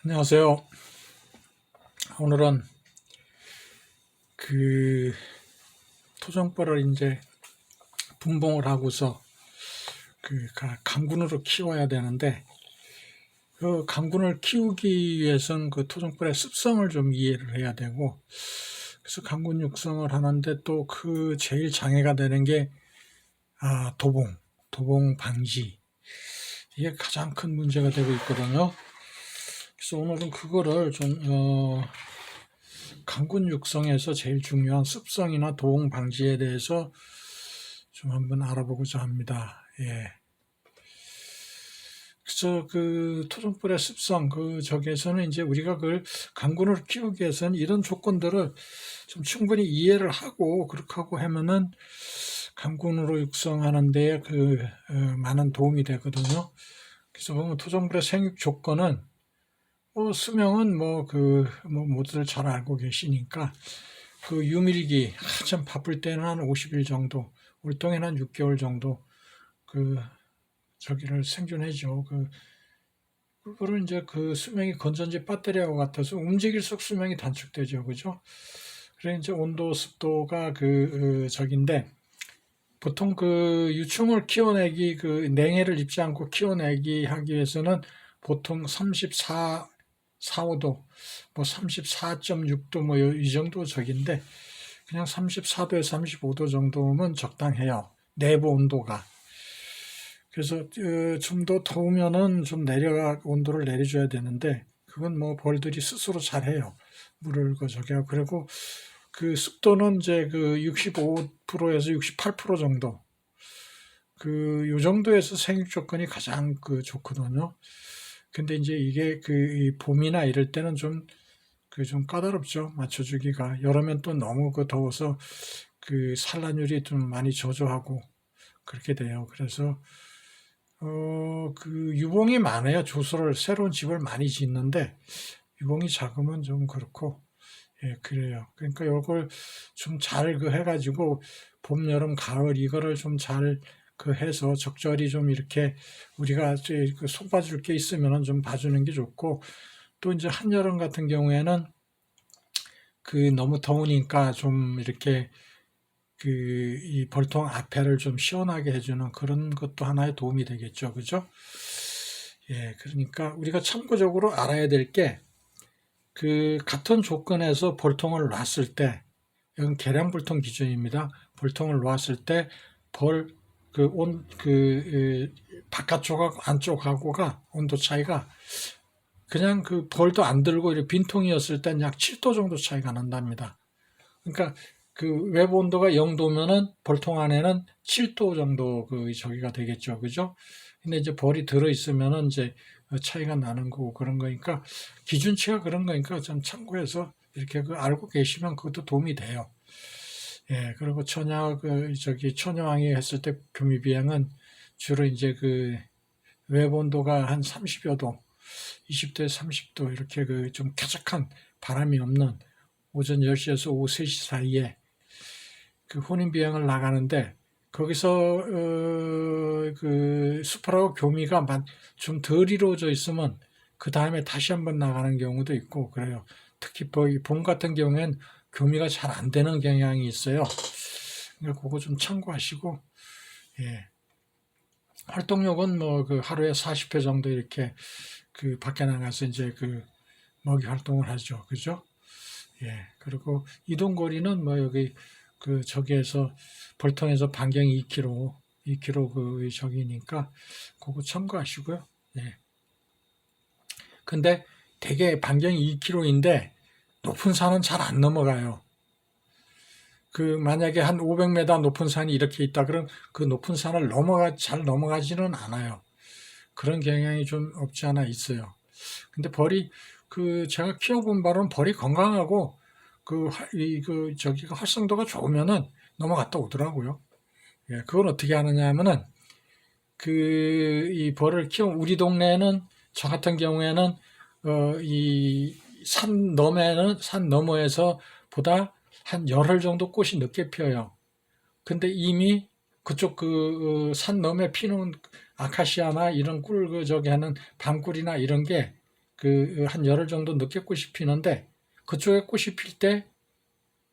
안녕하세요. 오늘은 그 토종벌을 이제 분봉을 하고서 그 강군으로 키워야 되는데, 그 강군을 키우기 위해서는 그 토종벌의 습성을 좀 이해를 해야 되고, 그래서 강군 육성을 하는데 또 그 제일 장애가 되는 게 도봉 방지. 이게 가장 큰 문제가 되고 있거든요. 그래서 오늘은 그거를 좀 강군 육성에서 제일 중요한 습성이나 도용 방지에 대해서 좀 한번 알아보고자 합니다. 예. 그래서 그 토종벌의 습성, 저기에서는 이제 우리가 그걸 강군을 키우기 위해서는 이런 조건들을 좀 충분히 이해를 하고 그렇게 하고 하면은 강군으로 육성하는 데 많은 도움이 되거든요. 그래서 보면 토종벌의 생육 조건은 수명은 모두들 잘 알고 계시니까 그 유밀기 한참 바쁠 때는 한 50일 정도, 월동에는 한 6개월 정도 저기를 생존하죠. 그거를 이제 그 수명이 건전지 배터리와 같아서 움직일수록 수명이 단축되죠. 그죠? 그래 이제 온도, 습도가 저긴데 보통 그 유충을 키워내기 냉해를 입지 않고 키워내기 하기 위해서는 보통 34, 5도, 34.6도 이 정도 적인데 그냥 34도에서 35도 정도면 적당해요. 내부 온도가. 그래서 좀 더 더우면은 좀 온도를 내려줘야 되는데 그건 벌들이 스스로 잘해요. 물을 저기 하고 그리고 그 습도는 이제 65%에서 68% 정도. 요 정도에서 생육 조건이 가장 좋거든요. 근데 이제 이게 이 봄이나 이럴 때는 좀 까다롭죠. 맞춰주기가. 여름엔 또 너무 더워서 산란율이 좀 많이 저조하고 그렇게 돼요. 그래서 유봉이 많아야 새로운 집을 많이 짓는데 유봉이 작으면 좀 그렇고 예, 그래요. 그러니까 이걸 좀 잘 해가지고 봄, 여름, 가을 이거를 좀 잘 해서 적절히 좀 이렇게 우리가 손봐줄 게 있으면은 좀 봐주는 게 좋고 또 이제 한여름 같은 경우에는 너무 더우니까 좀 이렇게 이 벌통 앞에를 좀 시원하게 해주는 그런 것도 하나의 도움이 되겠죠. 그죠? 예, 그러니까 우리가 참고적으로 알아야 될 게 같은 조건에서 벌통을 놨을 때, 이건 계량 벌통 기준입니다. 벌통을 놨을 때 벌, 바깥쪽하고 안쪽하고가 온도 차이가 그냥 벌도 안 들고 이렇게 빈통이었을 땐 약 7도 정도 차이가 난답니다. 그러니까 외부 온도가 0도면은 벌통 안에는 7도 정도 저기가 되겠죠. 그죠? 근데 이제 벌이 들어있으면은 이제 차이가 나는 거고 그런 거니까 기준치가 그런 거니까 좀 참고해서 이렇게 알고 계시면 그것도 도움이 돼요. 예, 그리고 처녀왕이 했을 때 교미비행은 주로 이제 외부 온도가 한 30여 도, 20도에서 30도 이렇게 좀 쾌적한 바람이 없는 오전 10시에서 오후 3시 사이에 혼인 비행을 나가는데 거기서 수풀하고 교미가 좀 덜 이루어져 있으면 그 다음에 다시 한번 나가는 경우도 있고 그래요. 특히 봄 같은 경우엔 교미가 잘 안 되는 경향이 있어요. 그러니까 그거 좀 참고하시고 예. 활동력은 하루에 40회 정도 이렇게 밖에 나가서 이제 먹이 활동을 하죠. 그죠? 예. 그리고 이동거리는 여기 저기에서 벌통에서 반경이 2km 저기니까 그거 참고하시고요. 예. 근데 대개 반경이 2km인데 높은 산은 잘 안 넘어가요. 만약에 한 500m 높은 산이 이렇게 있다 그러면 그 높은 산을 잘 넘어가지는 않아요. 그런 경향이 좀 없지 않아 있어요. 근데 벌이 제가 키워본 바로는 벌이 건강하고 저기가 활성도가 좋으면은 넘어갔다 오더라고요. 예, 그걸 어떻게 하느냐 하면은 이 벌을 우리 동네에는 저 같은 경우에는 이 산 너머에서 보다 한 열흘 정도 꽃이 늦게 피어요. 근데 이미 그쪽 산 너머에 피는 아카시아나 이런 저기 하는 밤꿀이나 이런 게 한 열흘 정도 늦게 꽃이 피는데 그쪽에 꽃이 필 때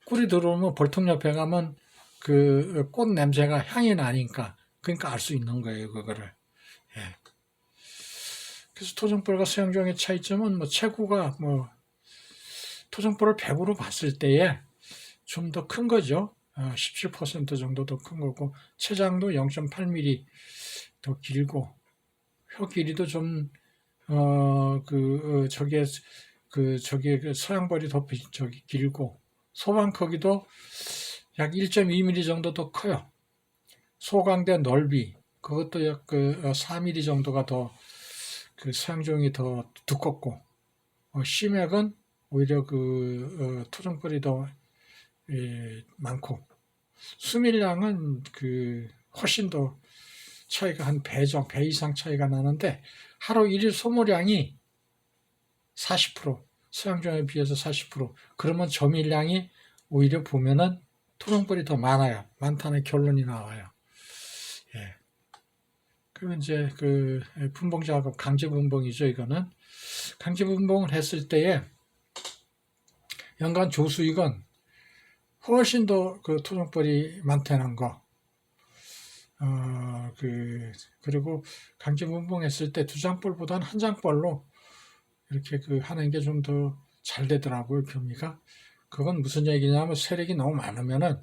꿀이 들어오면 벌통 옆에 가면 그 꽃 냄새가 향이 나니까 그러니까 알 수 있는 거예요, 그거를. 예. 그래서 토종벌과 서양종의 차이점은 뭐 체구가 뭐 토종벌을 100으로 봤을 때에 좀 더 큰 거죠. 17% 정도 더 큰 거고 체장도 0.8mm 더 길고 혀 길이도 좀 저게 그 서양벌이 더 저기 길고 소방 크기도 약 1.2mm 정도 더 커요. 소광대 넓이 그것도 약 4mm 정도가 더 그 서양종이 더 두껍고 심액은 오히려 토종벌이 더 많고 수밀량은 훨씬 더 차이가 한 배 이상 차이가 나는데 하루 1일 소모량이 40% 서양종에 비해서 40% 그러면 점일량이 오히려 보면은 토종벌이 더 많다는 결론이 나와요. 예. 그리고 이제 분봉 작업 강제 분봉이죠. 이거는 강제 분봉을 했을 때에 연간 조수익은 훨씬 더 토종벌이 많다는 거. 그리고 강제 분봉했을 때 2장벌보다는 1장벌로 이렇게 하는 게 좀 더 잘 되더라고요, 교미가. 그건 무슨 얘기냐면 세력이 너무 많으면은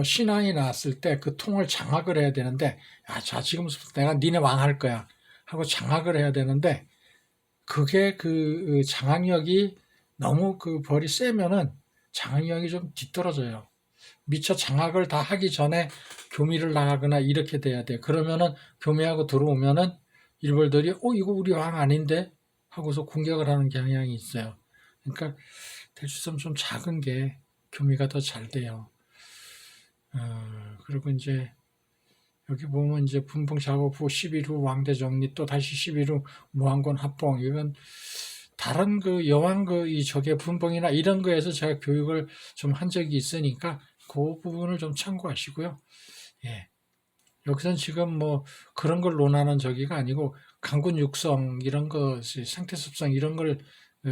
신앙이 나왔을 때 그 통을 장악을 해야 되는데 자 지금부터 내가 니네 왕 할 거야 하고 장악을 해야 되는데 그게 장악력이 너무 벌이 세면은 장악력이 좀 뒤떨어져요. 미처 장악을 다 하기 전에 교미를 나가거나 이렇게 돼야 돼. 그러면은 교미하고 들어오면은 일벌들이 이거 우리 왕 아닌데 하고서 공격을 하는 경향이 있어요. 그러니까 대추섬 좀 작은 게 교미가 더 잘 돼요. 그리고 이제 여기 보면 이제 분봉 작업 후 10일 후 왕대 정리 또 다시 10일 후 무왕권 합봉 이건 다른 여왕 저게 분봉이나 이런 거에서 제가 교육을 좀 한 적이 있으니까 그 부분을 좀 참고하시고요. 예. 여기서는 지금 뭐 그런 걸 논하는 저기가 아니고 강군 육성 이런 거 생태 습성 이런 걸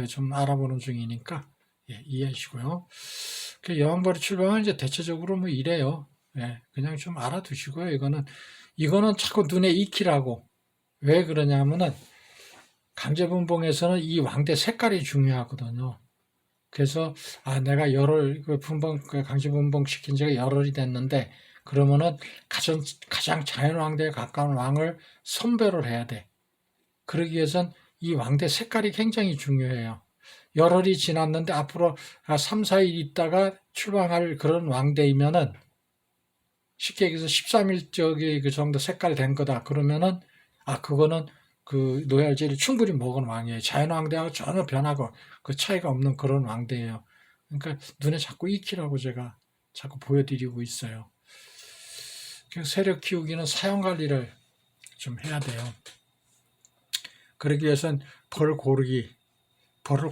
좀 알아보는 중이니까 이해하시고요. 여왕벌이 출범은 이제 대체적으로 뭐 이래요. 예, 그냥 좀 알아두시고요. 이거는 자꾸 눈에 익히라고. 왜 그러냐면은 강제분봉에서는 이 왕대 색깔이 중요하거든요. 그래서 내가 강제분봉 시킨 지가 열흘이 됐는데 그러면은 가장 자연왕대에 가까운 왕을 선별을 해야 돼. 그러기 위해선 이 왕대 색깔이 굉장히 중요해요. 열흘이 지났는데 앞으로 3, 4일 있다가 출방할 그런 왕대이면은 쉽게 얘기해서 13일 그 정도 색깔 된 거다. 그러면은 그거는 노얄제를 충분히 먹은 왕이에요. 자연왕대하고 전혀 변하고 그 차이가 없는 그런 왕대예요. 그러니까 눈에 자꾸 익히라고 제가 자꾸 보여드리고 있어요. 세력 키우기는 사용 관리를 좀 해야 돼요. 그러기 위해서는 벌을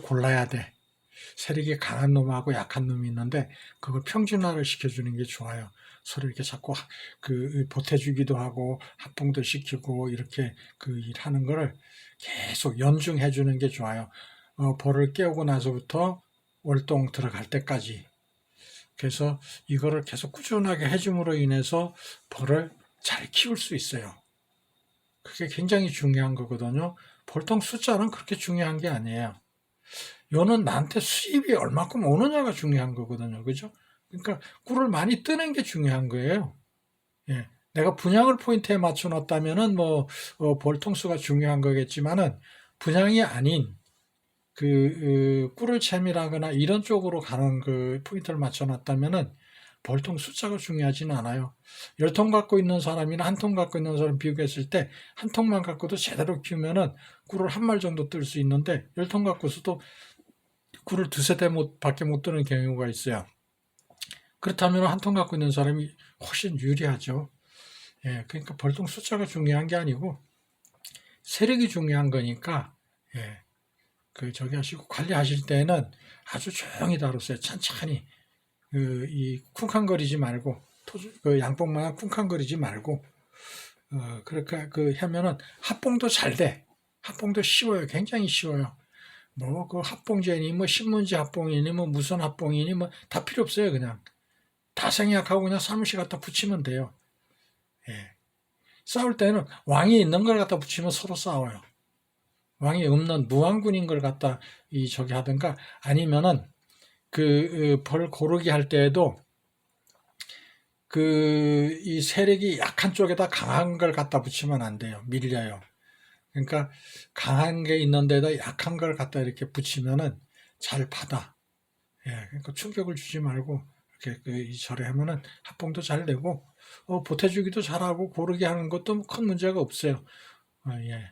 골라야 돼. 세력이 강한 놈하고 약한 놈이 있는데 그걸 평준화를 시켜주는 게 좋아요. 서로 이렇게 자꾸 보태주기도 하고 합봉도 시키고 이렇게 일하는 거를 계속 연중해 주는 게 좋아요. 벌을 깨우고 나서부터 월동 들어갈 때까지. 그래서 이거를 계속 꾸준하게 해줌으로 인해서 벌을 잘 키울 수 있어요. 그게 굉장히 중요한 거거든요. 벌통 숫자는 그렇게 중요한 게 아니에요. 요는 나한테 수입이 얼마큼 오느냐가 중요한 거거든요. 그죠? 그러니까 꿀을 많이 뜨는 게 중요한 거예요. 예. 내가 분양을 포인트에 맞춰 놨다면은 벌통수가 중요한 거겠지만은 분양이 아닌 꿀을 채밀하거나 이런 쪽으로 가는 포인트를 맞춰 놨다면은 벌통 숫자가 중요하지는 않아요. 10통 갖고 있는 사람이나 한 통 갖고 있는 사람 비교했을 때 한 통만 갖고도 제대로 키우면은 꿀을 한 말 정도 뜰 수 있는데 10통 갖고서도 꿀을 두세 대 밖에 못 뜨는 경우가 있어요. 그렇다면 한 통 갖고 있는 사람이 훨씬 유리하죠. 예, 그러니까 벌통 숫자가 중요한 게 아니고 세력이 중요한 거니까 예, 저기 하시고 관리하실 때는 아주 조용히 다루세요. 천천히 이 쿵쾅거리지 말고 양봉만 쿵쾅거리지 말고 그렇게 하면은 합봉도 잘 돼. 합봉도 쉬워요. 굉장히 쉬워요. 뭐 그 합봉제니 뭐 신문지 합봉이니 뭐 무슨 합봉이니 뭐 다 필요 없어요. 그냥 다 생략하고 그냥 사무실 갖다 붙이면 돼요. 예. 싸울 때는 왕이 있는 걸 갖다 붙이면 서로 싸워요. 왕이 없는 무왕군인 걸 갖다 저기 하든가 아니면은 벌 고르기 할 때에도 이 세력이 약한 쪽에다 강한 걸 갖다 붙이면 안 돼요. 밀려요. 그러니까 강한 게 있는데다 약한 걸 갖다 이렇게 붙이면은 잘 받아. 예, 그러니까 충격을 주지 말고 이렇게 저래 하면은 합봉도 잘 되고 보태주기도 잘하고 고르게 하는 것도 큰 문제가 없어요. 예.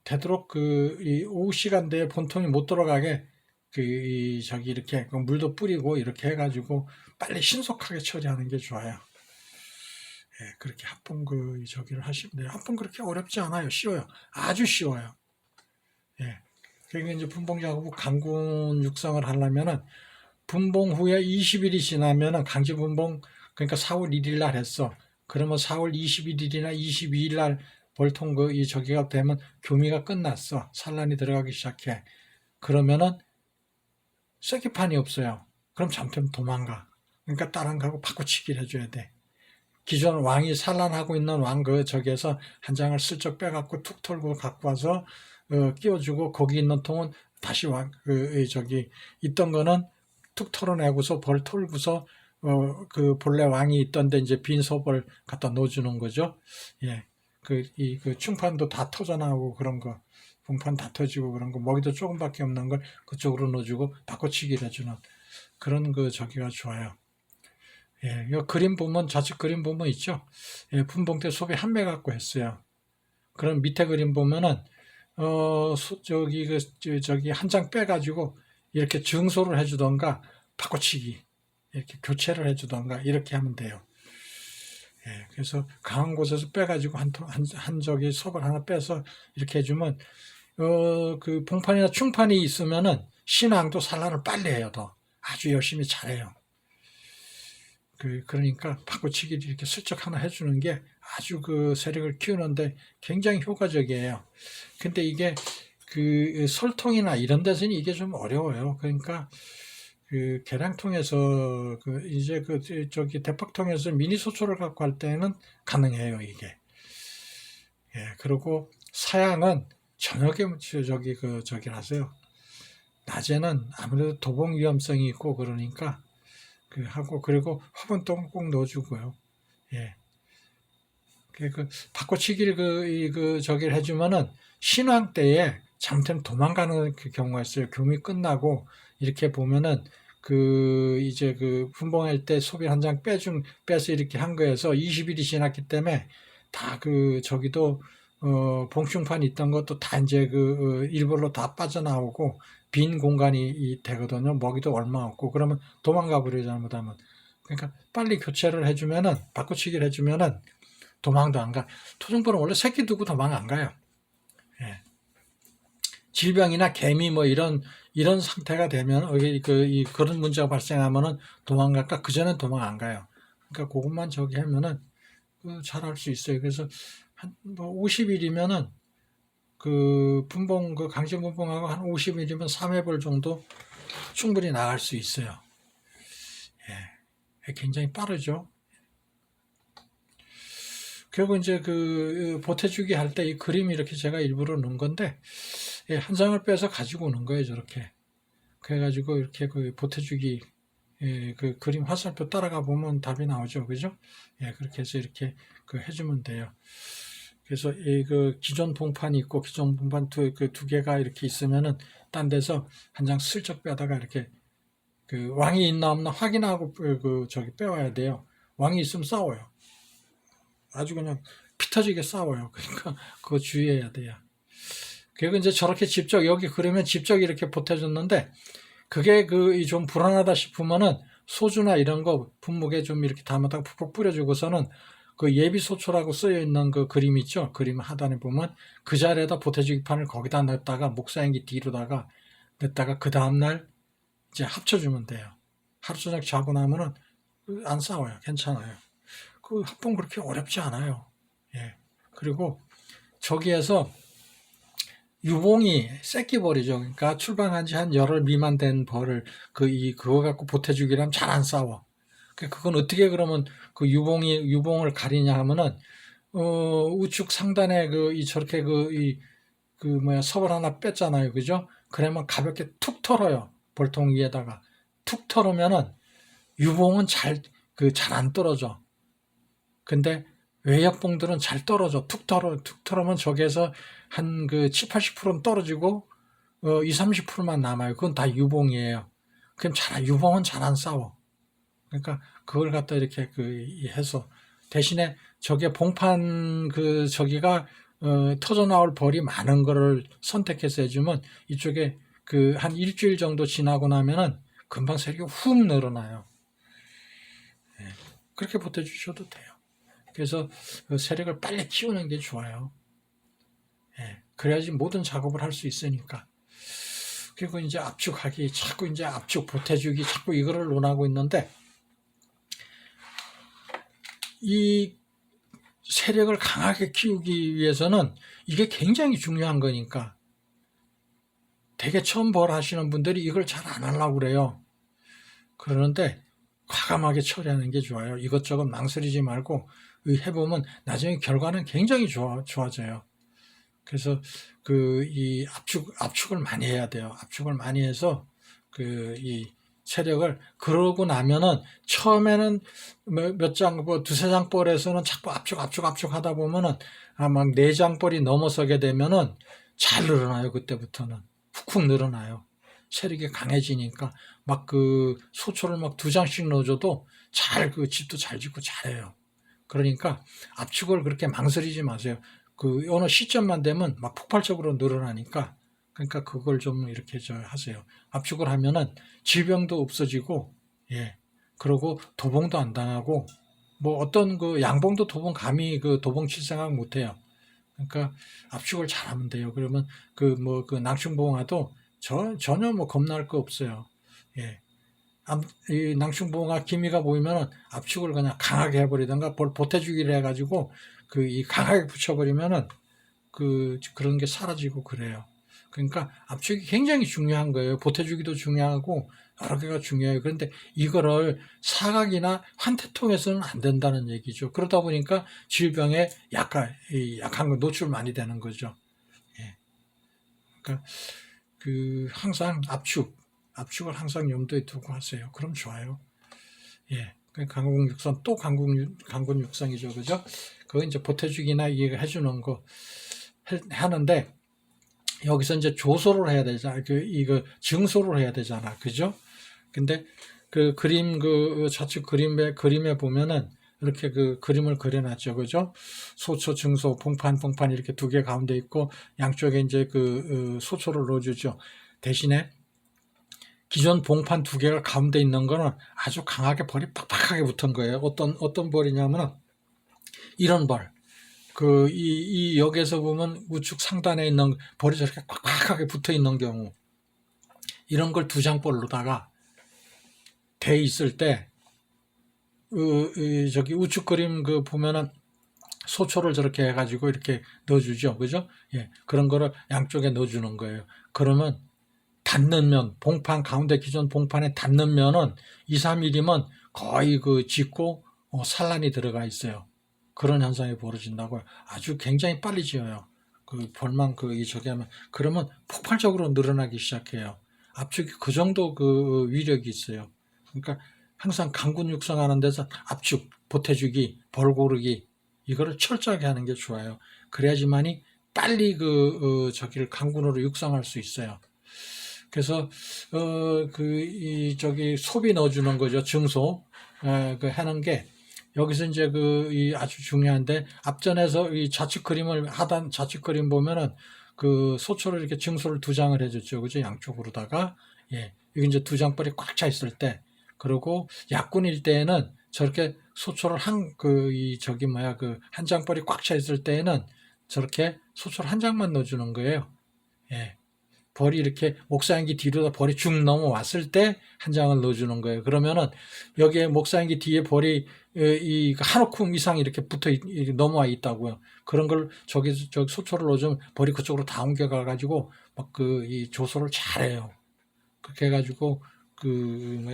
되도록 이 오후 시간대에 본통이 못 들어가게 저기 이렇게 물도 뿌리고 이렇게 해가지고 빨리 신속하게 처리하는 게 좋아요. 예, 그렇게 합봉 저기를 하시면 돼요. 합봉 그렇게 어렵지 않아요. 쉬워요. 아주 쉬워요. 예. 그러니까 이제 분봉 작업 후 강군 육성을 하려면은 분봉 후에 20일이 지나면은 강제 분봉 그러니까 4월 1일 날 했어. 그러면 4월 21일이나 22일 날 벌통 저기가 되면 교미가 끝났어. 산란이 들어가기 시작해. 그러면은 쐐기판이 없어요. 그럼 잠깐 도망가. 그러니까 다른 거하고 바꿔치기를 해줘야 돼. 기존 왕이 산란하고 있는 저기에서 한 장을 슬쩍 빼갖고 툭 털고 갖고 와서 끼워주고 거기 있는 통은 다시 저기 있던 거는 툭 털어내고서 벌 털고서 본래 왕이 있던데 이제 빈 소벌 갖다 넣어주는 거죠. 예. 충판도 다 터져나오고 그런 거, 봉판 다 터지고 그런 거, 먹이도 조금밖에 없는 걸 그쪽으로 넣어주고 바꿔치기를 해주는 그런 저기가 좋아요. 예, 이 그림 보면, 좌측 그림 보면 있죠? 예, 분봉대 소비 한 매 갖고 했어요. 그럼 밑에 그림 보면은, 저기 한 장 빼가지고 이렇게 증소를 해주던가 바꿔치기, 이렇게 교체를 해주던가 이렇게 하면 돼요. 예, 그래서 강한 곳에서 빼가지고 한 저기 속을 하나 빼서 이렇게 해주면, 봉판이나 충판이 있으면은 신앙도 산란을 빨리 해요, 더. 아주 열심히 잘해요. 그러니까 바꿔치기를 이렇게 슬쩍 하나 해주는 게 아주 세력을 키우는데 굉장히 효과적이에요. 근데 이게 설통이나 이런 데서는 이게 좀 어려워요. 그러니까 계량통에서 이제 저기 대박통에서 미니 소초를 갖고 할 때는 가능해요, 이게. 예, 그리고 사양은 저녁에 저기 하세요. 낮에는 아무래도 도봉 위험성이 있고 그러니까 하고 그리고 화분통 꼭 넣어주고요. 예. 바꿔치기를 저기를 해주면은 신앙 때에 잘못하면 도망가는 경우가 있어요. 교미 끝나고 이렇게 보면은 이제 분봉할 때 소비 한 장 빼서 이렇게 한 거에서 20일이 지났기 때문에 다 저기도 봉충판 있던 것도 다 이제 일벌로 다 빠져나오고 빈 공간이 되거든요. 먹이도 얼마 없고 그러면 도망가 버려요. 잘못하면. 그러니까 빨리 교체를 해주면은 바꿔치기를 해주면은 도망도 안 가. 토종벌은 원래 새끼 두고 도망 안 가요. 예. 질병이나 개미 뭐 이런 상태가 되면 그런 문제가 발생하면은 도망갈까? 그 전엔 도망 안 가요. 그러니까 그것만 저기 하면은 잘할 수 있어요. 그래서 한 뭐 50일이면은 분봉 강제 분봉하고 한 50일이면 3회벌 정도 충분히 나갈 수 있어요. 예. 굉장히 빠르죠. 그리고 이제 보태주기 할 때 이 그림이 이렇게 제가 일부러 넣은 건데, 예, 한 장을 빼서 가지고 오는 거예요, 저렇게. 그래가지고 이렇게 보태주기, 예, 그림 화살표 따라가 보면 답이 나오죠, 그죠? 예, 그렇게 해서 이렇게 해주면 돼요. 그래서 기존 봉판이 있고 기존 봉판 두 개가 이렇게 있으면은 딴 데서 한 장 슬쩍 빼다가 이렇게 왕이 있나 없나 확인하고 저기 빼와야 돼요. 왕이 있으면 싸워요. 아주 그냥 피 터지게 싸워요. 그러니까 그거 주의해야 돼요. 그리고 이제 저렇게 직접 여기 그러면 직접 이렇게 보태줬는데 그게 좀 불안하다 싶으면은 소주나 이런 거 분무게 좀 이렇게 담아다가 푹푹 뿌려주고서는 예비 소초라고 쓰여 있는 그림 있죠. 그림 하단에 보면 그 자리에다 보태주기판을 거기다 넣었다가 목사행기 뒤로다가 넣었다가 그 다음날 이제 합쳐주면 돼요. 하루 저녁 자고 나면은 안 싸워요. 괜찮아요. 합봉 그렇게 어렵지 않아요. 예. 그리고 저기에서 유봉이 새끼벌이죠. 그러니까 출방한 지 한 열흘 미만 된 벌을 그거 갖고 보태주기라면 잘 안 싸워. 그건 어떻게 그러면 그 유봉을 가리냐 하면은, 우측 상단에 저렇게 서벌 하나 뺐잖아요. 그죠? 그러면 가볍게 툭 털어요. 벌통 위에다가. 툭 털으면은 유봉은 잘 안 떨어져. 근데 외역봉들은 잘 떨어져. 툭 털으면 저기에서 한 7, 80%는 떨어지고, 2, 30%만 남아요. 그건 다 유봉이에요. 그럼 유봉은 잘 안 싸워. 그러니까 그걸 갖다 이렇게 해서 대신에 저게 봉판 저기가 터져 나올 벌이 많은 거를 선택해서 해주면 이쪽에 한 일주일 정도 지나고 나면은 금방 세력이 훅 늘어나요. 예, 그렇게 보태주셔도 돼요. 그래서 세력을 빨리 키우는 게 좋아요. 예, 그래야지 모든 작업을 할 수 있으니까. 그리고 이제 압축하기, 자꾸 이제 압축 보태주기, 자꾸 이거를 논하고 있는데, 이 세력을 강하게 키우기 위해서는 이게 굉장히 중요한 거니까 되게 처음 벌 하시는 분들이 이걸 잘 안 하려고 그래요. 그러는데 과감하게 처리하는 게 좋아요. 이것저것 망설이지 말고 해보면 나중에 결과는 굉장히 좋아져요. 그래서 이 압축을 많이 해야 돼요. 압축을 많이 해서 이 세력을 그러고 나면은 처음에는 몇 장, 두세 장 벌에서는 자꾸 압축 하다 보면은 막 네 장 벌이 넘어서게 되면은 잘 늘어나요. 그때부터는 훅훅 늘어나요. 세력이 강해지니까 막 소초를 막 두 장씩 넣어줘도 집도 잘 짓고 잘해요. 그러니까 압축을 그렇게 망설이지 마세요. 어느 시점만 되면 막 폭발적으로 늘어나니까 그러니까 그걸 좀 이렇게 하세요. 압축을 하면은 질병도 없어지고, 예. 그리고 도봉도 안 당하고, 어떤 양봉도 도봉 감히 도봉 칠 생각 못 해요. 그러니까 압축을 잘하면 돼요. 그러면 낭충봉화도 전혀 겁날 거 없어요. 예. 이 낭충봉화 기미가 보이면 압축을 그냥 강하게 해버리던가 보태주기를 해가지고 이 강하게 붙여버리면은 그런 게 사라지고 그래요. 그러니까 압축이 굉장히 중요한 거예요. 보태주기도 중요하고 여러 개가 중요해요. 그런데 이거를 사각이나 환태통해서는 안 된다는 얘기죠. 그러다 보니까 질병에 약한 거 노출 많이 되는 거죠. 예. 그러니까 항상 압축을 항상 염두에 두고 하세요. 그럼 좋아요. 예. 강군육선 또 강군육선이죠, 그죠? 그거 이제 보태주기나 이거 해주는 거 하는데 여기서 이제 조소를 해야 되잖아. 이거 증소를 해야 되잖아, 그죠? 근데 좌측 그림에 보면은 이렇게 그림을 그려놨죠, 그죠? 소초, 증소, 봉판 이렇게 두 개 가운데 있고 양쪽에 이제 소초를 넣어주죠. 대신에 기존 봉판 두 개가 가운데 있는 거는 아주 강하게 벌이 팍팍하게 붙은 거예요. 어떤 벌이냐면은 이런 벌. 이 역에서 보면 우측 상단에 있는 벌이 저렇게 꽉꽉하게 붙어 있는 경우, 이런 걸 두 장 벌로다가 돼 있을 때, 저기 우측 그림 보면은 소초를 저렇게 해가지고 이렇게 넣어주죠. 그죠? 예. 그런 거를 양쪽에 넣어주는 거예요. 그러면 닿는 면, 가운데 기존 봉판에 닿는 면은 2, 3mm면 거의 짓고 산란이 들어가 있어요. 그런 현상이 벌어진다고요. 아주 굉장히 빨리 지어요. 벌만 저기 하면 그러면 폭발적으로 늘어나기 시작해요. 압축이 그 정도 위력이 있어요. 그러니까 항상 강군 육성하는 데서 압축, 보태주기, 벌 고르기 이거를 철저하게 하는 게 좋아요. 그래야지만이 빨리 저기를 강군으로 육성할 수 있어요. 그래서 저기 소비 넣어주는 거죠. 증소 하는 게 여기서 이제 아주 중요한데, 앞전에서 이 좌측 그림을 하단 좌측 그림 보면은 소초를 이렇게 증소를 두 장을 해줬죠. 그죠? 양쪽으로다가. 예. 여기 이제 두 장벌이 꽉 차 있을 때, 그리고 약군일 때에는 저렇게 소초를 한 장벌이 꽉 차 있을 때에는 저렇게 소초를 한 장만 넣어주는 거예요. 예. 벌이 이렇게 목사인기 뒤로 벌이 쭉 넘어왔을 때 한 장을 넣어주는 거예요. 그러면은 여기에 목사인기 뒤에 벌이 이 한 오큼 이상 이렇게 넘어와 있다고요. 그런 걸 저기 소초를 넣어주면 벌이 그쪽으로 다 옮겨가 가지고 막 이 조소를 잘해요. 그렇게 해가지고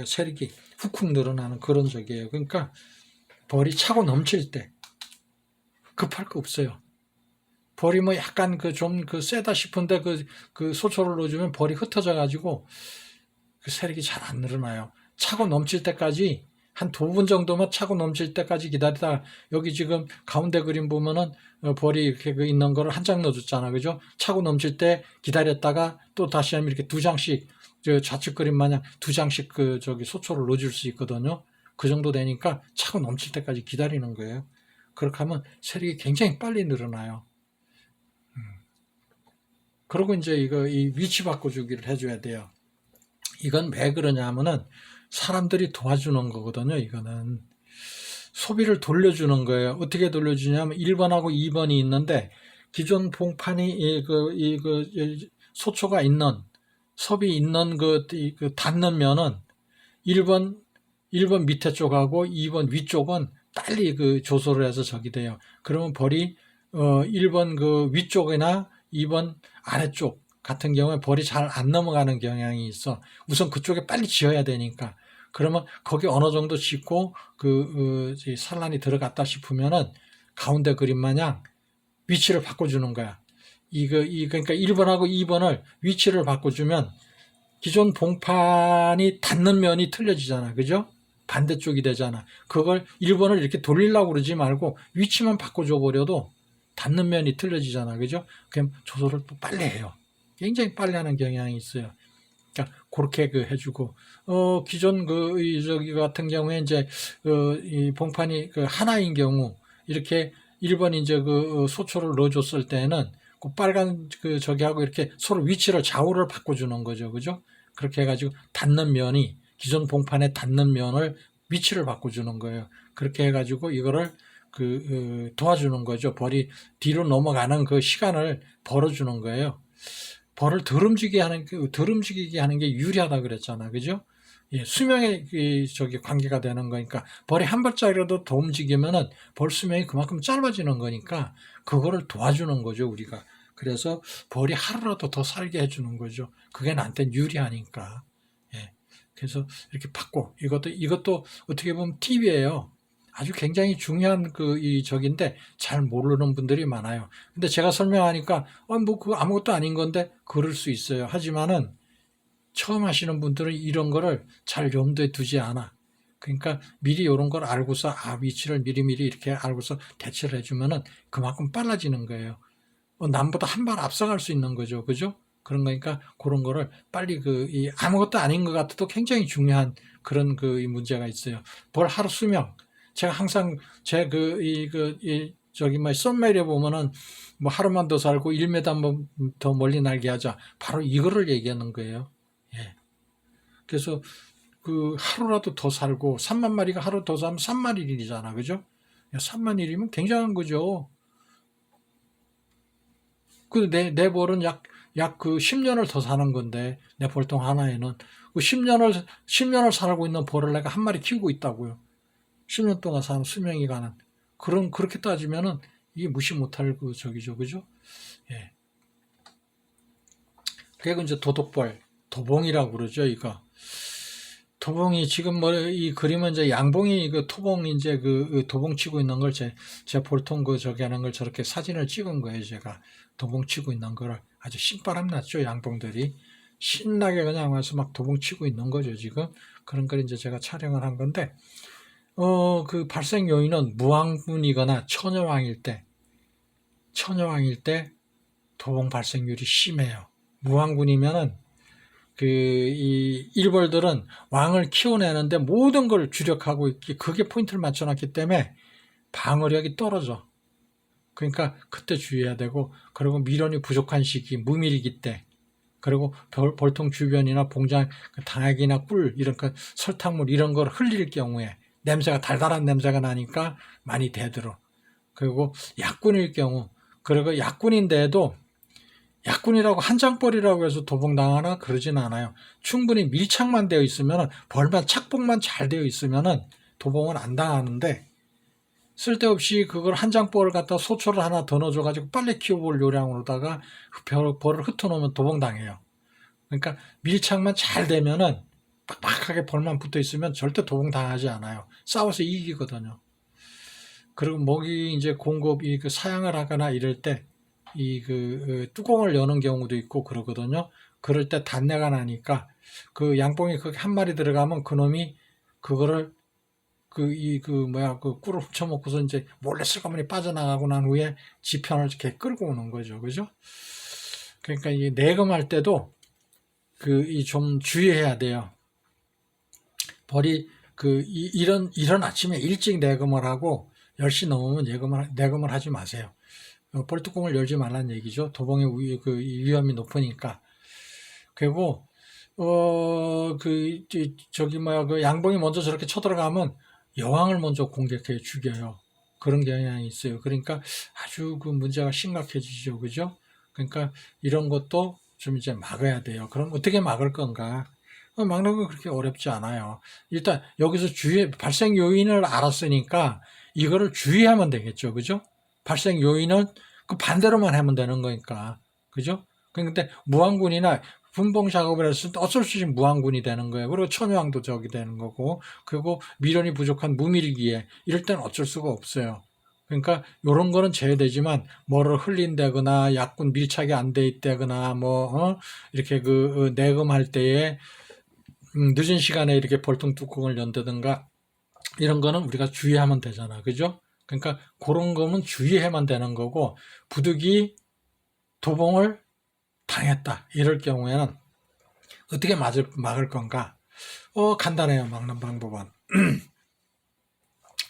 세력이 훅훅 늘어나는 그런 적이에요. 그러니까 벌이 차고 넘칠 때 급할 거 없어요. 벌이 뭐 약간 좀 세다 싶은데 그 소초를 넣어주면 벌이 흩어져 가지고 그 세력이 잘 안 늘어나요. 차고 넘칠 때까지 한 2분 정도만 차고 넘칠 때까지 기다리다가 여기 지금 가운데 그림 보면은 벌이 이렇게 있는 거를 한 장 넣어줬잖아. 그죠? 차고 넘칠 때 기다렸다가 또 다시 하면 이렇게 2장씩 좌측 그림 마냥 2장씩 저기 소초를 넣어줄 수 있거든요. 그 정도 되니까 차고 넘칠 때까지 기다리는 거예요. 그렇게 하면 세력이 굉장히 빨리 늘어나요. 그리고 이제 이 위치 바꿔주기를 해줘야 돼요. 이건 왜 그러냐 하면은 사람들이 도와주는 거거든요. 이거는 소비를 돌려주는 거예요. 어떻게 돌려주냐면 1번하고 2번이 있는데 기존 봉판이 소초가 있는 섭이 있는 닿는 면은 1번 밑에 쪽하고 2번 위쪽은 빨리 조소를 해서 저기 돼요. 그러면 벌이 1번 위쪽이나 2번 아래쪽 같은 경우에 벌이 잘 안 넘어가는 경향이 있어. 우선 그쪽에 빨리 지어야 되니까. 그러면 거기 어느 정도 짓고 산란이 들어갔다 싶으면은 가운데 그림 마냥 위치를 바꿔주는 거야. 그러니까 1번하고 2번을 위치를 바꿔주면 기존 봉판이 닿는 면이 틀려지잖아. 그죠? 반대쪽이 되잖아. 그걸 1번을 이렇게 돌리려고 그러지 말고 위치만 바꿔줘 버려도 닿는 면이 틀려지잖아. 그죠? 그럼 조소를 또 빨리 해요. 굉장히 빨리 하는 경향이 있어요. 그러니까 그렇게 해주고 기존 저기 같은 경우에 이제 이 봉판이 하나인 경우 이렇게 1번 이제 소초를 넣어줬을 때는 빨간 저기하고 이렇게 서로 위치를 좌우를 바꿔주는 거죠. 그죠? 그렇게 해가지고 닿는 면이 기존 봉판에 닿는 면을 위치를 바꿔주는 거예요. 그렇게 해가지고 이거를 도와주는 거죠. 벌이 뒤로 넘어가는 그 시간을 벌어주는 거예요. 벌을 덜 움직이게 하는 게 유리하다 그랬잖아. 그죠? 예, 수명에 저기 관계가 되는 거니까 벌이 한 발짝이라도 더 움직이면은 벌 수명이 그만큼 짧아지는 거니까 그거를 도와주는 거죠, 우리가. 그래서 벌이 하루라도 더 살게 해주는 거죠. 그게 나한테는 유리하니까. 예. 그래서 이렇게 받고 이것도 어떻게 보면 팁이에요. 아주 굉장히 중요한 적인데 잘 모르는 분들이 많아요. 근데 제가 설명하니까 그거 아무것도 아닌 건데 그럴 수 있어요. 하지만은 처음 하시는 분들은 이런 거를 잘 염두에 두지 않아. 그러니까 미리 이런 걸 알고서 위치를 미리미리 이렇게 알고서 대처를 해주면은 그만큼 빨라지는 거예요. 남보다 한 발 앞서갈 수 있는 거죠. 그죠? 그런 거니까 그런 거를 빨리 아무것도 아닌 것 같아도 굉장히 중요한 그런 이 문제가 있어요. 벌 하루 수명. 제가 항상 썸메일에 보면은 뭐 하루만 더 살고 1m 더 멀리 날게 하자. 바로 이거를 얘기하는 거예요. 예. 그래서 하루라도 더 살고 3만 마리가 하루 더 살면 3만 일이잖아. 그죠? 3만 일이면 굉장한 거죠. 내 벌은 약 10년을 더 사는 건데, 내 벌통 하나에는. 10년을 살고 있는 벌을 내가 한 마리 키우고 있다고요. 10년 동안 사는 수명이 가는. 그렇게 따지면은, 이게 무시 못할 적이죠. 그죠? 예. 그리고 이제 도독벌, 도봉이라고 그러죠, 이거. 도봉이 지금 이 그림은 이제 양봉이 토봉 이제 도봉 치고 있는 걸 제 볼통 저기 하는 걸 저렇게 사진을 찍은 거예요, 제가. 도봉 치고 있는 거를 아주 신바람 났죠, 양봉들이. 신나게 그냥 와서 막 도봉 치고 있는 거죠, 지금. 그런 걸 이제 제가 촬영을 한 건데, 그 발생 요인은 무왕군이거나 처녀왕일 때 도봉 발생률이 심해요. 무왕군이면은 이 일벌들은 왕을 키워내는데 모든 걸 주력하고 있기, 그게 포인트를 맞춰놨기 때문에 방어력이 떨어져. 그러니까 그때 주의해야 되고, 그리고 미련이 부족한 시기, 무밀기 때, 그리고 벌통 주변이나 봉장, 당액이나 꿀, 이런 설탕물 이런 걸 흘릴 경우에 달달한 냄새가 나니까 많이 대들어. 그리고 약군일 경우, 그리고 약군인데도 약군이라고 한 장벌이라고 해서 도봉당하나 그러진 않아요. 충분히 밀착만 되어 있으면, 벌만 착복만 잘 되어 있으면 도봉은 안 당하는데, 쓸데없이 그걸 한 장벌을 갖다 소초를 하나 더 넣어줘가지고 빨리 키워볼 요량으로다가 벌을 흩어놓으면 도봉당해요. 그러니까 밀착만 잘 되면은 빡빡하게 벌만 붙어 있으면 절대 도봉당하지 않아요. 싸워서 이기거든요. 그리고 먹이 이제 공급이 그 사양을 하거나 이럴 때 이 뚜껑을 여는 경우도 있고 그러거든요. 그럴 때 단내가 나니까 그 양봉이 그렇게 한 마리 들어가면 그놈이 그거를 꿀을 훔쳐먹고서 이제 몰래 쓸거머니 빠져나가고 난 후에 지편을 이렇게 끌고 오는 거죠. 그죠? 그러니까 이 내검할 때도 좀 주의해야 돼요. 벌이 이런 아침에 일찍 내검을 하고 10시 넘으면 내검을 하지 마세요. 벌뚜껑을 열지 말라는 얘기죠. 도봉의 위험이 높으니까. 그리고 양봉이 먼저 저렇게 쳐들어가면 여왕을 먼저 공격해 죽여요. 그런 경향이 있어요. 그러니까 아주 문제가 심각해지죠. 그죠? 그러니까 이런 것도 좀 이제 막아야 돼요. 그럼 어떻게 막을 건가? 막는 건 그렇게 어렵지 않아요. 일단 여기서 발생 요인을 알았으니까 이거를 주의하면 되겠죠. 그죠? 발생 요인은 그 반대로만 하면 되는 거니까. 그죠? 근데 무왕군이나 분봉 작업을 했을 때 어쩔 수 없이 무왕군이 되는 거예요. 그리고 천여왕도 저기 되는 거고, 그리고 미련이 부족한 무밀기에 이럴 때는 어쩔 수가 없어요. 그러니까 이런 거는 제외되지만 뭐를 흘린다거나 약군 밀착이 안 돼 있다거나 이렇게 내검할 때에 늦은 시간에 이렇게 벌통 뚜껑을 연다든가 이런 거는 우리가 주의하면 되잖아. 그죠? 그러니까 그런 거는 주의해만 되는 거고, 부득이 도봉을 당했다 이럴 경우에는 어떻게 막을 건가? 간단해요. 막는 방법은.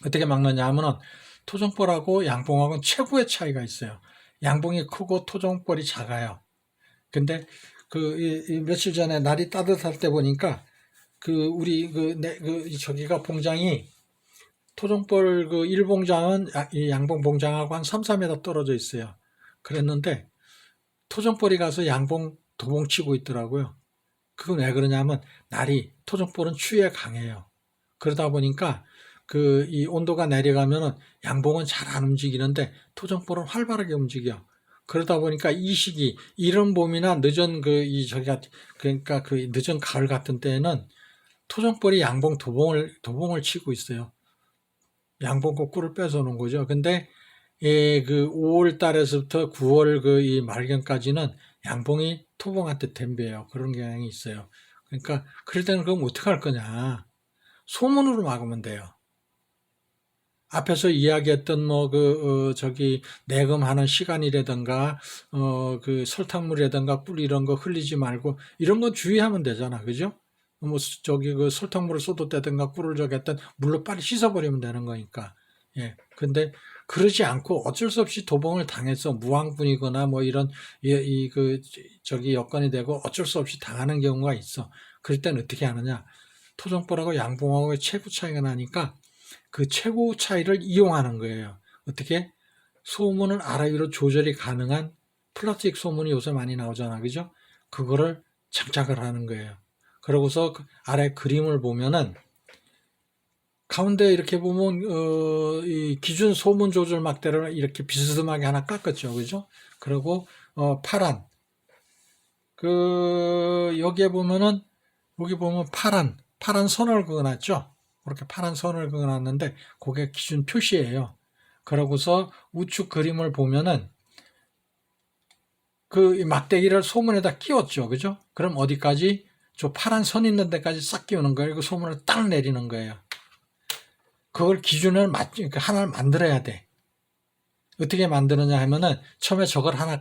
어떻게 막느냐 하면은 토종벌하고 양봉하고는 최고의 차이가 있어요. 양봉이 크고 토종벌이 작아요. 근데 며칠 전에 날이 따뜻할 때 보니까 우리 저기가 봉장이 토종벌 1봉장은 양봉 봉장하고 한 3, 4m 떨어져 있어요. 그랬는데 토종벌이 가서 양봉 도봉 치고 있더라고요. 그건 왜 그러냐면 날이 토종벌은 추위에 강해요. 그러다 보니까 이 온도가 내려가면은 양봉은 잘 안 움직이는데 토종벌은 활발하게 움직여. 그러다 보니까 이 시기 이른 봄이나 늦은 그러니까 늦은 가을 같은 때에는 토종벌이 양봉 도봉을 치고 있어요. 양봉 꿀을 뺏어놓은 거죠. 근데 5월 달에서부터 9월 이 말경까지는 양봉이 토봉한테 덤벼요. 그런 경향이 있어요. 그러니까 그럴 때는 그럼 어떻게 할 거냐? 소문으로 막으면 돼요. 앞에서 이야기했던 내검하는 시간이라든가 설탕물이라든가 꿀 이런 거 흘리지 말고 이런 건 주의하면 되잖아. 그죠? 설탕물을 쏟았다든가 꿀을 했던 물로 빨리 씻어버리면 되는 거니까. 예. 근데 그러지 않고 어쩔 수 없이 도봉을 당해서 무왕분이거나 이런 여건이 되고 어쩔 수 없이 당하는 경우가 있어. 그럴 땐 어떻게 하느냐? 토종벌하고 양봉하고의 최고 차이가 나니까 그 최고 차이를 이용하는 거예요. 어떻게? 소문을 아래 위로 조절이 가능한 플라스틱 소문이 요새 많이 나오잖아. 그죠? 그거를 장착을 하는 거예요. 그러고서 아래 그림을 보면은 가운데 이렇게 보면 이 기준 소문 조절 막대를 이렇게 비스듬하게 하나 깎았죠. 그죠? 그리고 파란 여기에 보면은 여기 보면 파란 선을 그어놨죠. 그렇게 파란 선을 그어놨는데 그게 기준 표시예요. 그러고서 우측 그림을 보면은 막대기를 소문에다 끼웠죠. 그죠? 그럼 어디까지? 저 파란 선 있는 데까지 싹 끼우는 거예요. 그 소문을 딱 내리는 거예요. 그걸 기준을 하나를 만들어야 돼. 어떻게 만드느냐 하면은 처음에 저걸 하나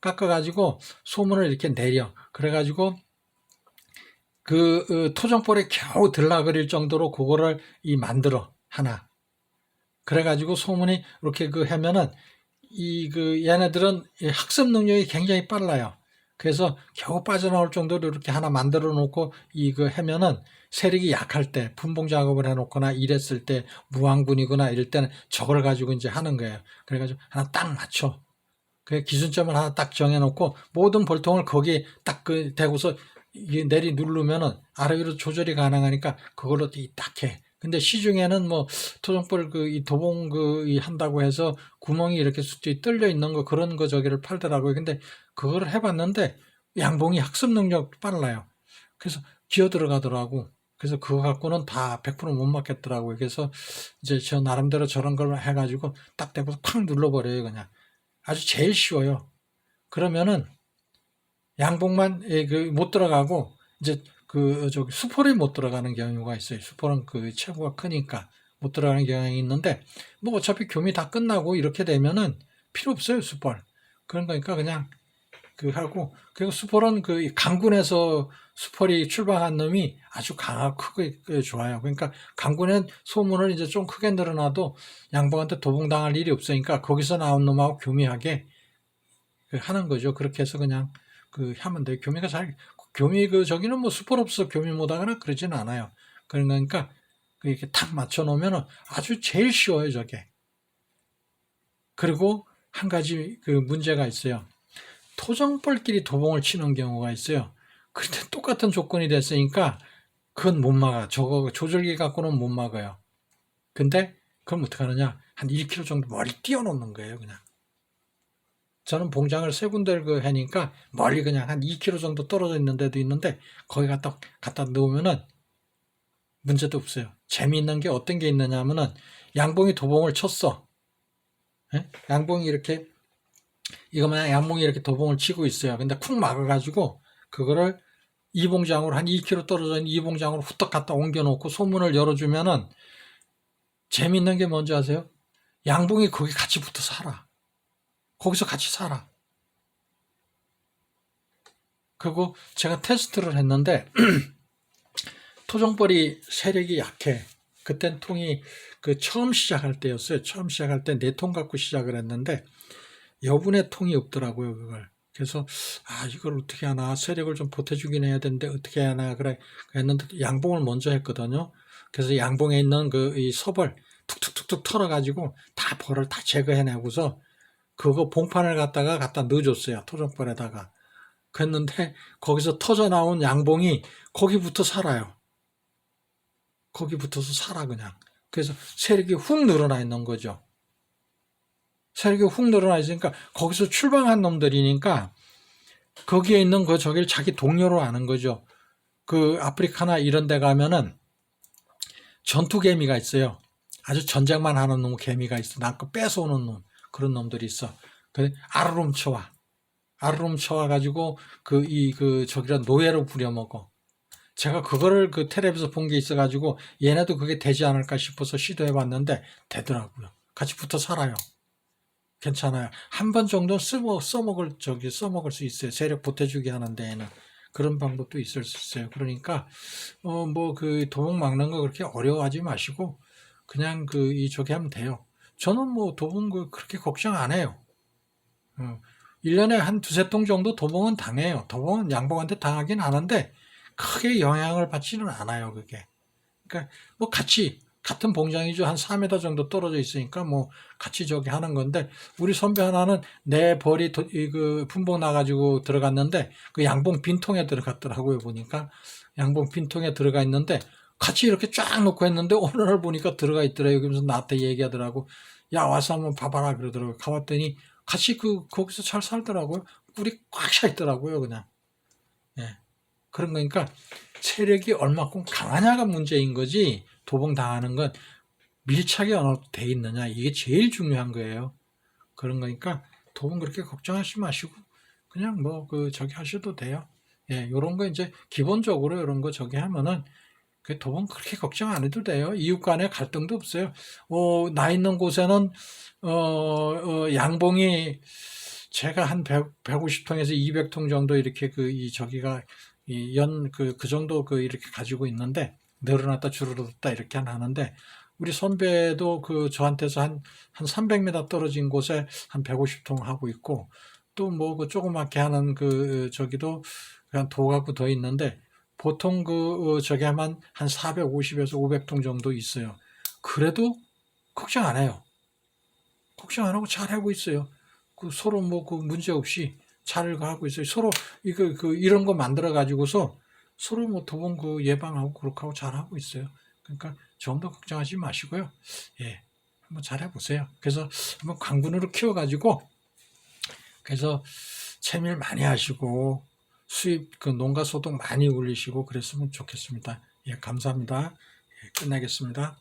깎아가지고 소문을 이렇게 내려. 그래가지고 토종벌에 겨우 들락거릴 정도로 그거를 만들어 하나. 그래가지고 소문이 이렇게 하면은 얘네들은 학습 능력이 굉장히 빨라요. 그래서 겨우 빠져나올 정도로 이렇게 하나 만들어 놓고 하면은 세력이 약할 때 분봉 작업을 해놓거나 이랬을 때 무왕분이거나 이럴 때는 저걸 가지고 이제 하는 거예요. 그래가지고 하나 딱 맞춰. 그 기준점을 하나 딱 정해놓고 모든 볼통을 거기에 딱 그 대고서 이게 내리 누르면은 아래 위로 조절이 가능하니까 그걸로 딱 해. 근데 시중에는 뭐 토종벌 그 이 도봉 이 한다고 해서 구멍이 이렇게 수뒤 뚫려 있는 거 그런 거 저기를 팔더라고요. 근데 그거를 해봤는데 양봉이 학습 능력 빨라요. 그래서 기어 들어가더라고. 그래서 그거 갖고는 다 100%못 맞겠더라고요. 그래서 이제 저 나름대로 저런 걸 해가지고 딱 대고서 팍 눌러버려요, 그냥. 아주 제일 쉬워요. 그러면은 양봉만 못 들어가고 이제 저기 수폴이 못 들어가는 경우가 있어요. 수폴은 그 체구가 크니까 못 들어가는 경향이 있는데 뭐 어차피 교미 다 끝나고 이렇게 되면은 필요 없어요, 수폴. 그런 거니까 그냥 그 하고 그리고 수폴은 그 강군에서 수폴이 출방한 놈이 아주 강하고 크게 좋아요. 그러니까 강군의 소문을 이제 좀 크게 늘어나도 양봉한테 도봉당할 일이 없으니까 거기서 나온 놈하고 교미하게 하는 거죠. 그렇게 해서 그냥 하면 돼요. 교미 저기는 뭐 수폴 없어 교미 못하거나 그러진 않아요. 그러니까 이렇게 탁 맞춰 놓으면 아주 제일 쉬워요, 저게. 그리고 한 가지 그 문제가 있어요. 토종벌끼리 도봉을 치는 경우가 있어요. 그때 똑같은 조건이 됐으니까 그건 못 막아. 저거 조절기 갖고는 못 막아요. 근데 그럼 어떡하느냐? 한 1km 정도 멀리 띄워놓는 거예요, 그냥. 저는 봉장을 세 군데를 하니까 멀리 그냥 한 2km 정도 떨어져 있는 데도 있는데 거기 갖다 넣으면은 문제도 없어요. 재미있는 게 어떤 게 있느냐 하면은 양봉이 도봉을 쳤어. 예? 양봉이 이렇게 이거만 양봉이 이렇게 도봉을 치고 있어요. 근데 쿵 막아가지고 그거를 이봉장으로 한 2km 떨어져 있는 이봉장으로 후딱 갖다 옮겨놓고 소문을 열어주면은 재미있는 게 뭔지 아세요? 양봉이 거기 같이 붙어 살아. 거기서 같이 살아. 그리고 제가 테스트를 했는데 토종벌이 세력이 약해. 그땐 통이 처음 시작할 때였어요. 처음 시작할 때 4통 갖고 시작을 했는데 여분의 통이 없더라고요, 그걸. 그래서 이걸 어떻게 하나 세력을 좀 보태주긴 해야 되는데 어떻게 하나 그래 했는데 양봉을 먼저 했거든요. 그래서 양봉에 있는 이 섭을 툭툭툭툭 털어가지고 다 벌을 다 제거해내고서 그거 봉판을 갖다 넣어줬어요, 토종벌에다가. 그랬는데 거기서 터져 나온 양봉이 거기부터 살아요. 거기 붙어서 살아 그냥. 그래서 세력이 훅 늘어나 있는 거죠. 세력이 훅 늘어나 있으니까 거기서 출방한 놈들이니까 거기에 있는 저길 자기 동료로 아는 거죠. 그 아프리카나 이런 데 가면은 전투개미가 있어요. 아주 전쟁만 하는 놈 개미가 있어. 남거 뺏어오는 놈. 그런 놈들이 있어. 아르름쳐와. 아르름쳐와 가지고 저기라 노예로 부려먹어. 제가 그거를 텔레비에서 본 게 있어가지고 얘네도 그게 되지 않을까 싶어서 시도해봤는데 되더라고요. 같이 붙어 살아요. 괜찮아요. 한 번 정도 써먹을 수 있어요. 세력 보태주기 하는 데에는. 그런 방법도 있을 수 있어요. 그러니까, 도봉 막는 거 그렇게 어려워하지 마시고, 그냥 저기 하면 돼요. 저는 뭐 도봉 그렇게 걱정 안 해요. 1년에 한 두세 통 정도 도봉은 당해요. 도봉은 양봉한테 당하긴 하는데, 크게 영향을 받지는 않아요, 그게. 그러니까, 같은 봉장이죠. 한 4m 정도 떨어져 있으니까, 같이 저기 하는 건데, 우리 선배 하나는 내 벌이 분봉 나가지고 들어갔는데, 그 양봉 빈통에 들어갔더라고요, 보니까. 양봉 빈통에 들어가 있는데, 같이 이렇게 쫙 놓고 했는데, 어느 날 보니까 들어가 있더래요. 그러면서 나한테 얘기하더라고. 야, 와서 한번 봐봐라, 그러더라고요. 가봤더니, 같이 거기서 잘 살더라고요. 꿀이 꽉 차 있더라고요, 그냥. 예. 그런 거니까 세력이 얼마큼 강하냐가 문제인 거지 도봉 당하는 건 밀착이 어느 정도 돼 있느냐 이게 제일 중요한 거예요. 그런 거니까 도봉 그렇게 걱정하지 마시고 그냥 저기 하셔도 돼요. 예, 요런 거 이제 기본적으로 이런 거 저기 하면은 그 도봉 그렇게 걱정 안 해도 돼요. 이웃 간에 갈등도 없어요. 나 있는 곳에는 양봉이 제가 한 150통에서 200통 정도 이렇게 저기가 그 정도 이렇게 가지고 있는데 늘어났다 줄어들었다 이렇게 하는데 우리 선배도 저한테서 한 300m 떨어진 곳에 한 150통 하고 있고 또 조그맣게 하는 저기도 한 도가구 더 있는데 보통 저기 하면 한 450에서 500통 정도 있어요. 그래도 걱정 안 해요. 걱정 안 하고 잘 하고 있어요. 그 서로 뭐 그 문제 없이 잘 하고 있어요. 서로 이런 거 만들어 가지고서 서로 뭐 도봉 그 예방하고 그렇게 하고 잘 하고 있어요. 그러니까 좀 더 걱정하지 마시고요. 예. 한번 잘 해보세요. 그래서 한번 강군으로 키워가지고 그래서 채밀 많이 하시고 수입 그 농가 소득 많이 올리시고 그랬으면 좋겠습니다. 예, 감사합니다. 예, 끝내겠습니다.